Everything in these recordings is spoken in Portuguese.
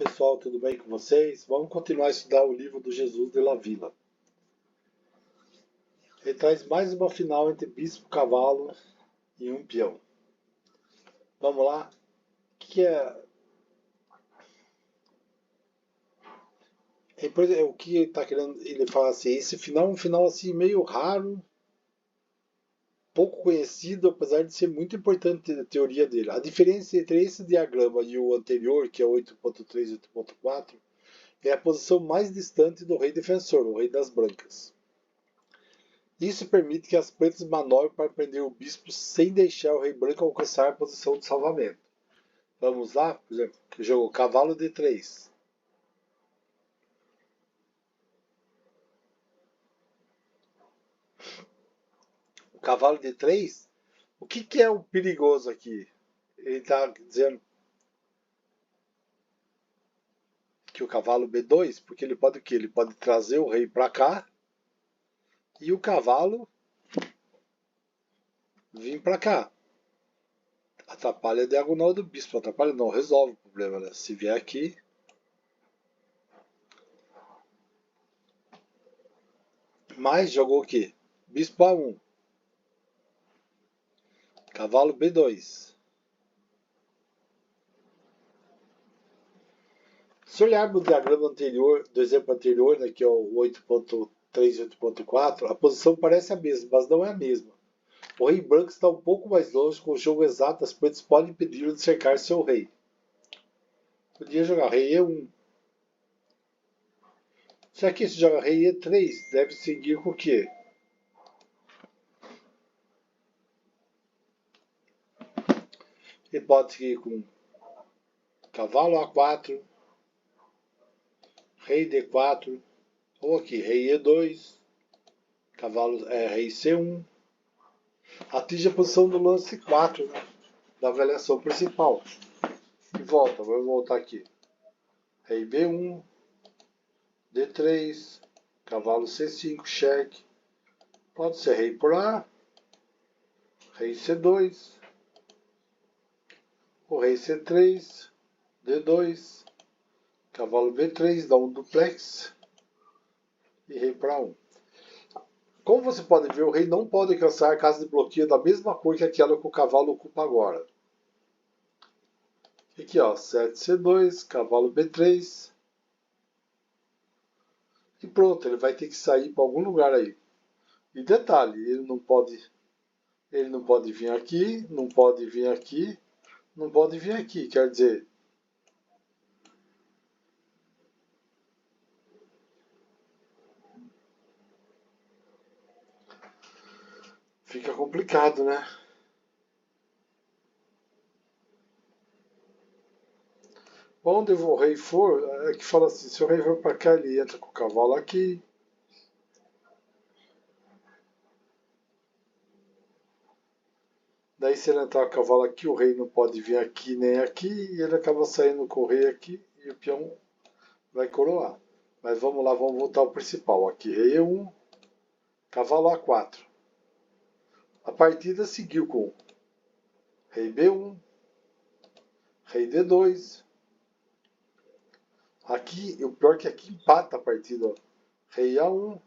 Pessoal, tudo bem com vocês? Vamos continuar a estudar o livro do Jesus de la Villa. Ele traz mais uma final entre bispo, cavalo e um peão. Vamos lá? O que ele está querendo? Ele fala assim: esse final é um final assim meio raro, pouco conhecido, apesar de ser muito importante a teoria dele. A diferença entre esse diagrama e o anterior, que é 8.3 e 8.4, é a posição mais distante do rei defensor, o rei das brancas. Isso permite que as pretas manobrem para prender o bispo sem deixar o rei branco alcançar a posição de salvamento. Vamos lá? Por exemplo, jogo cavalo D3. O cavalo D3, o que é o perigoso aqui? Ele está dizendo que o cavalo B2, porque ele pode o quê? Ele pode trazer o rei para cá e o cavalo vir para cá. Atrapalha a diagonal do bispo. Atrapalha não, resolve o problema, né? Se vier aqui. Mas jogou o quê? Bispo A1. Cavalo B2. Se olharmos o diagrama anterior, do exemplo anterior, né, que é o 8.3 e 8.4, a posição parece a mesma, mas não é a mesma. O rei branco está um pouco mais longe, com o jogo exato, as pretas podem impedi-lo de cercar seu rei. Podia jogar rei E1. Se aqui se joga rei E3, deve seguir com o quê? Ele pode seguir com cavalo A4, rei D4, ou aqui, rei E2, rei C1. Atinge a posição do lance 4, né, da avaliação principal. E volta, vamos voltar aqui. Rei B1, D3, cavalo C5, cheque. Pode ser rei por A, rei C2, o rei C3, D2, cavalo B3, dá um duplex e rei para 1. Como você pode ver, o rei não pode alcançar a casa de bloqueio da mesma cor que aquela que o cavalo ocupa agora. Aqui, ó, 7C2, cavalo B3. E pronto, ele vai ter que sair para algum lugar aí. E detalhe, ele não pode vir aqui, não pode vir aqui, não pode vir aqui. Quer dizer, fica complicado, né? Onde o rei for, é que fala assim, se o rei for para cá, ele entra com o cavalo aqui. Daí se ele entrar com o cavalo aqui, o rei não pode vir aqui nem aqui, e ele acaba saindo com o rei aqui, e o peão vai coroar. Mas vamos lá, vamos voltar ao principal. Aqui, rei E1, cavalo A4. A partida seguiu com rei B1, rei D2. Aqui, o pior é que aqui empata a partida. Ó. Rei A1,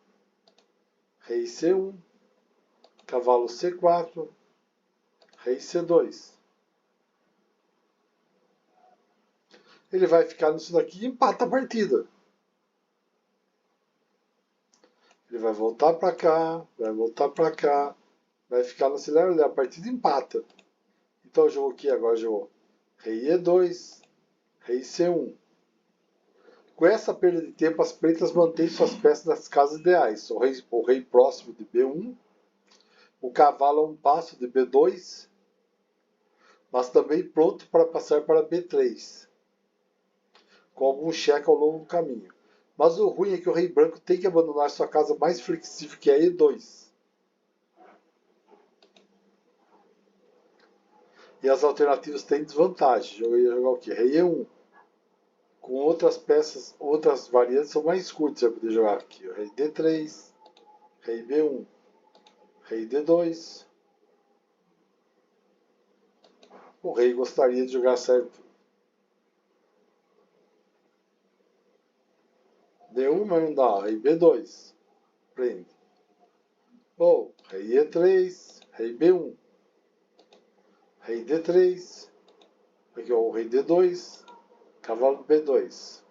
rei C1, cavalo C4, rei C2. Ele vai ficar nisso daqui e empata a partida. Ele vai voltar para cá, vai voltar para cá, vai ficar no acelero, a partida empata. Então jogou aqui, agora jogou rei E2, rei C1. Com essa perda de tempo, as pretas mantêm suas peças nas casas ideais. O rei próximo de B1, o cavalo a um passo de B2, mas também pronto para passar para B3, com algum cheque ao longo do caminho. Mas o ruim é que o rei branco tem que abandonar sua casa mais flexível, que é E2. E as alternativas têm desvantagem. Eu ia jogar o quê? Rei E1. Com outras peças, outras variantes são mais curtas. Você vai poder jogar aqui. Rei D3, rei B1, rei D2. O rei gostaria de jogar certo. B1, mas não dá. Rei B2. Prende. Ou, rei E3, rei B1. Rei D3. Aqui, ó, o rei D2. Cavalo B2.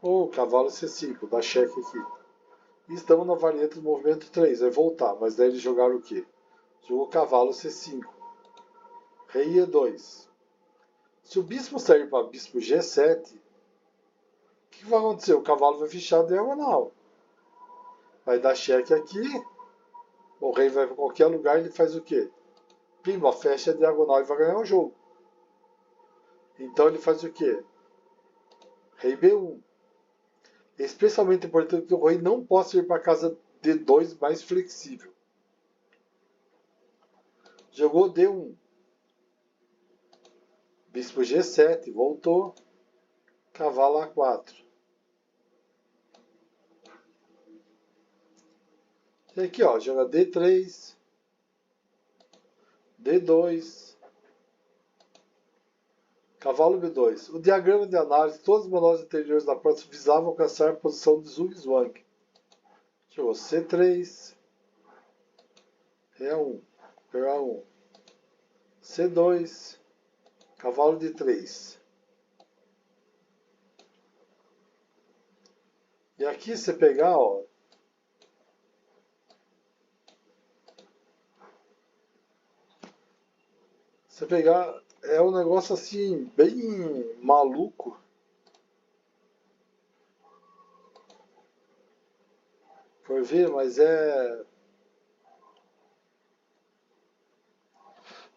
Ou cavalo C5, dá cheque aqui. E estamos na variante do movimento 3, vai voltar. Mas daí eles jogaram o quê? Jogou cavalo C5. Rei E2. Se o bispo sair para bispo G7, o que vai acontecer? O cavalo vai fechar a diagonal. Vai dar cheque aqui. O rei vai para qualquer lugar e ele faz o quê? Pimba, fecha a diagonal e vai ganhar o jogo. Então ele faz o quê? Rei B1. É especialmente importante que o rei não possa ir para a casa D2 mais flexível. Jogou D1. Bispo G7, voltou. Cavalo A4. E aqui, ó, joga D3. D2. Cavalo B2. O diagrama de análise, todas as manobras anteriores da próxima visavam alcançar a posição de Zugzwang. Jogou C3. Rei A1. Rei A1. C2. Cavalo de 3. E aqui você pegar, ó. Você pegar, é um negócio assim, bem maluco. Por ver, mas é.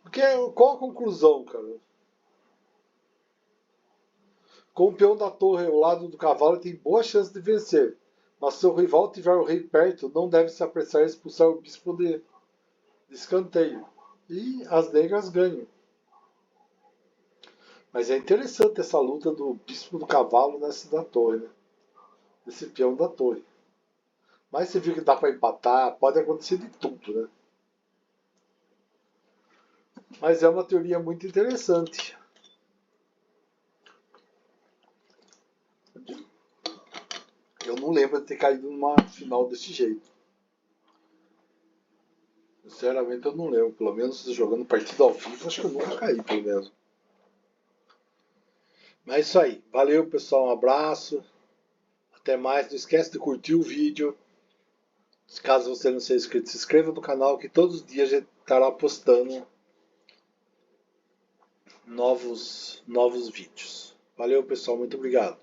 Porque, qual a conclusão, cara? Com o peão da torre ao lado do cavalo, tem boa chance de vencer. Mas se o rival tiver o rei perto, não deve se apressar a expulsar o bispo de escanteio. E as negras ganham. Mas é interessante essa luta do bispo do cavalo nessa da torre, né? Esse peão da torre. Mas você viu que dá para empatar, pode acontecer de tudo, né? Mas é uma teoria muito interessante. Eu não lembro de ter caído numa final desse jeito. Sinceramente eu não lembro. Pelo menos jogando partida ao vivo, acho que eu nunca caí, pelo menos. Mas é isso aí. Valeu, pessoal. Um abraço. Até mais. Não esquece de curtir o vídeo. Caso você não seja inscrito, se inscreva no canal que todos os dias a gente estará postando novos vídeos. Valeu, pessoal. Muito obrigado.